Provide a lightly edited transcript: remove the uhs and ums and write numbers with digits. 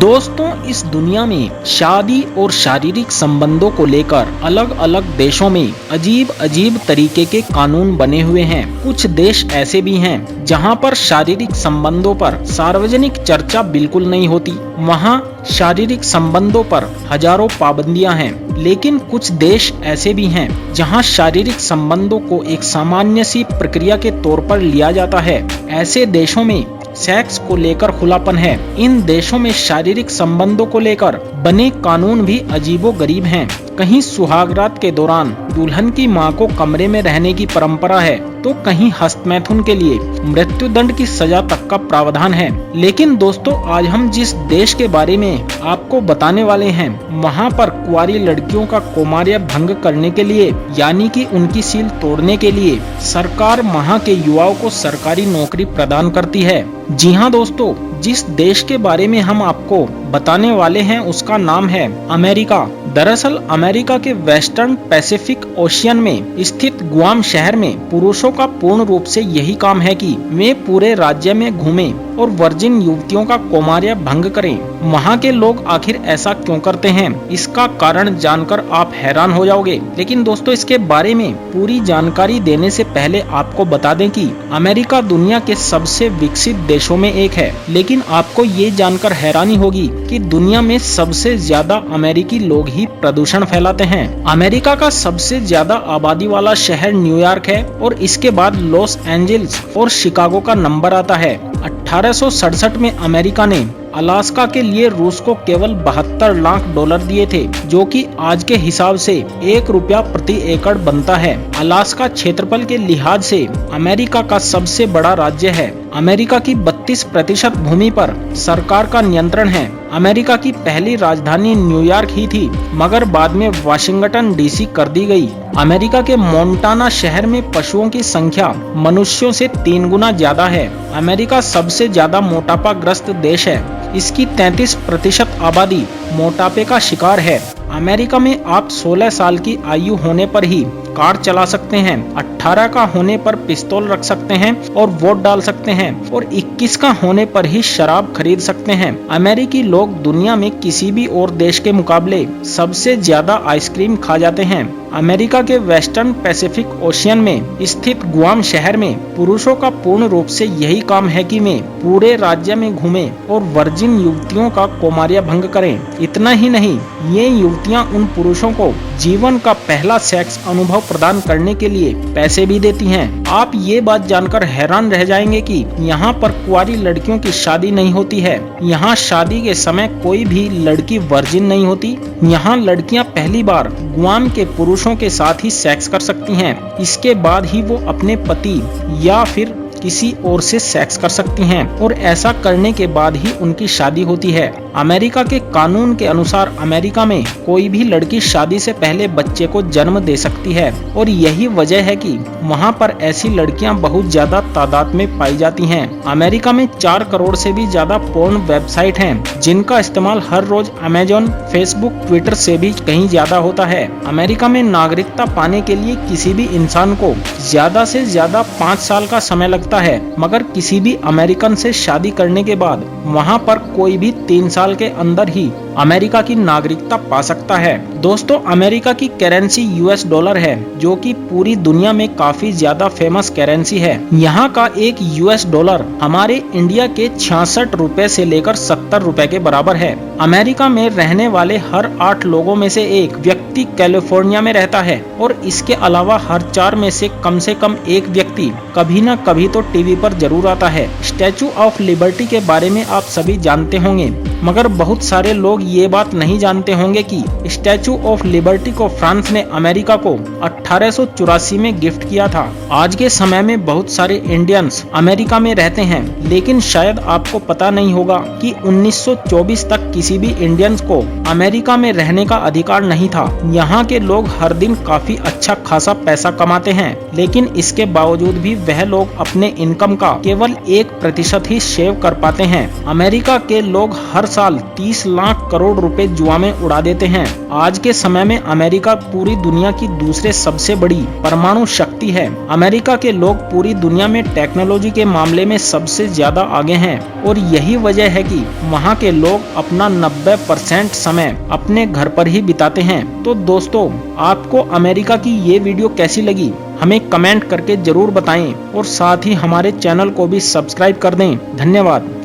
दोस्तों, इस दुनिया में शादी और शारीरिक संबंधों को लेकर अलग अलग देशों में अजीब अजीब तरीके के कानून बने हुए हैं। कुछ देश ऐसे भी हैं जहां पर शारीरिक संबंधों पर सार्वजनिक चर्चा बिल्कुल नहीं होती। वहां शारीरिक संबंधों पर हजारों पाबंदियां हैं। लेकिन कुछ देश ऐसे भी हैं जहां शारीरिक संबंधों को एक सामान्य सी प्रक्रिया के तौर पर लिया जाता है। ऐसे देशों में सेक्स को लेकर खुलापन है। इन देशों में शारीरिक संबंधों को लेकर बने कानून भी अजीबोगरीब हैं। कहीं सुहागरात के दौरान दुल्हन की मां को कमरे में रहने की परंपरा है, तो कहीं हस्तमैथुन के लिए मृत्युदंड की सजा तक का प्रावधान है। लेकिन दोस्तों, आज हम जिस देश के बारे में आपको बताने वाले हैं, वहां पर कुंवारी लड़कियों का कौमार्य भंग करने के लिए, यानी कि उनकी सील तोड़ने के लिए सरकार वहां के युवाओं को सरकारी नौकरी प्रदान करती है। जी हाँ दोस्तों, जिस देश के बारे में हम आपको बताने वाले हैं उसका नाम है अमेरिका। दरअसल अमेरिका के वेस्टर्न पैसिफिक ओशियन में स्थित गुआम शहर में पुरुषों का पूर्ण रूप से यही काम है कि वे पूरे राज्य में घूमें और वर्जिन युवतियों का कौमार्य भंग करें। वहाँ के लोग आखिर ऐसा क्यों करते हैं, इसका कारण जानकर आप हैरान हो जाओगे। लेकिन दोस्तों, इसके बारे में पूरी जानकारी देने से पहले आपको बता दें कि अमेरिका दुनिया के सबसे विकसित देशों में एक है। लेकिन आपको ये जानकर हैरानी होगी कि दुनिया में सबसे ज्यादा अमेरिकी लोग ही प्रदूषण फैलाते हैं। अमेरिका का सबसे ज्यादा आबादी वाला शहर न्यूयॉर्क है और इसके बाद लॉस एंजल्स और शिकागो का नंबर आता है। 1867 में अमेरिका ने अलास्का के लिए रूस को केवल $72 लाख दिए थे, जो कि आज के हिसाब से ₹1 प्रति एकड़ बनता है। अलास्का क्षेत्रफल के लिहाज से अमेरिका का सबसे बड़ा राज्य है। अमेरिका की 32% भूमि पर सरकार का नियंत्रण है। अमेरिका की पहली राजधानी न्यूयॉर्क ही थी, मगर बाद में वाशिंगटन डीसी कर दी गई। अमेरिका के मोंटाना शहर में पशुओं की संख्या मनुष्यों से 3 गुना ज्यादा है। अमेरिका सबसे ज्यादा मोटापाग्रस्त देश है। इसकी 33% आबादी मोटापे का शिकार है। अमेरिका में आप 16 साल की आयु होने पर ही कार चला सकते हैं, 18 का होने पर पिस्तौल रख सकते हैं और वोट डाल सकते हैं, और 21 का होने पर ही शराब खरीद सकते हैं। अमेरिकी लोग दुनिया में किसी भी और देश के मुकाबले सबसे ज्यादा आइसक्रीम खा जाते हैं। अमेरिका के वेस्टर्न पैसिफिक ओशियन में स्थित गुआम शहर में पुरुषों का पूर्ण रूप से यही काम है कि वे पूरे राज्य में घूमें और वर्जिन युवतियों का कौमार्य भंग करें। इतना ही नहीं, ये युवतियां उन पुरुषों को जीवन का पहला सेक्स अनुभव प्रदान करने के लिए पैसे भी देती हैं। आप ये बात जानकर हैरान रह जाएंगे कि यहाँ पर कुंवारी लड़कियों की शादी नहीं होती है। यहाँ शादी के समय कोई भी लड़की वर्जिन नहीं होती। यहाँ लड़कियाँ पहली बार गुआम के पुरुषों के साथ ही सेक्स कर सकती हैं। इसके बाद ही वो अपने पति या फिर किसी और से सेक्स कर सकती हैं, और ऐसा करने के बाद ही उनकी शादी होती है। अमेरिका के कानून के अनुसार अमेरिका में कोई भी लड़की शादी से पहले बच्चे को जन्म दे सकती है, और यही वजह है कि वहाँ पर ऐसी लड़कियाँ बहुत ज्यादा तादाद में पाई जाती हैं। अमेरिका में 4 करोड़ से भी ज्यादा पोर्न वेबसाइट हैं, जिनका इस्तेमाल हर रोज अमेजोन, फेसबुक, ट्विटर से भी कहीं ज्यादा होता है। अमेरिका में नागरिकता पाने के लिए किसी भी इंसान को ज्यादा से ज्यादा 5 साल का समय लगता है, मगर किसी भी अमेरिकन से शादी करने के बाद वहाँ पर कोई भी 3 साल के अंदर ही अमेरिका की नागरिकता पा सकता है। दोस्तों, अमेरिका की करेंसी US डॉलर है, जो कि पूरी दुनिया में काफी ज्यादा फेमस करेंसी है। यहाँ का एक US डॉलर हमारे इंडिया के 66 रुपए से लेकर 70 रुपए के बराबर है। अमेरिका में रहने वाले हर 8 लोगों में से एक व्यक्ति कैलिफोर्निया में रहता है, और इसके अलावा हर 4 में से कम एक व्यक्ति कभी न कभी तो टीवी पर जरूर आता है। स्टैचू ऑफ लिबर्टी के बारे में आप सभी जानते होंगे, मगर बहुत सारे लोग ये बात नहीं जानते होंगे कि स्टैचू ऑफ लिबर्टी को फ्रांस ने अमेरिका को 1884 में गिफ्ट किया था। आज के समय में बहुत सारे इंडियंस अमेरिका में रहते हैं, लेकिन शायद आपको पता नहीं होगा कि 1924 तक किसी भी इंडियंस को अमेरिका में रहने का अधिकार नहीं था। यहाँ के लोग हर दिन काफी अच्छा खासा पैसा कमाते हैं, लेकिन इसके बावजूद भी वह लोग अपने इनकम का केवल 1% ही सेव कर पाते हैं। अमेरिका के लोग हर साल 30 लाख करोड़ रुपए जुआ में उड़ा देते हैं। आज के समय में अमेरिका पूरी दुनिया की दूसरे सबसे बड़ी परमाणु शक्ति है। अमेरिका के लोग पूरी दुनिया में टेक्नोलॉजी के मामले में सबसे ज्यादा आगे हैं और यही वजह है कि वहाँ के लोग अपना 90% समय अपने घर पर ही बिताते हैं। तो दोस्तों, आपको अमेरिका की ये वीडियो कैसी लगी हमें कमेंट करके जरूर बताएं और साथ ही हमारे चैनल को भी सब्सक्राइब कर दें। धन्यवाद।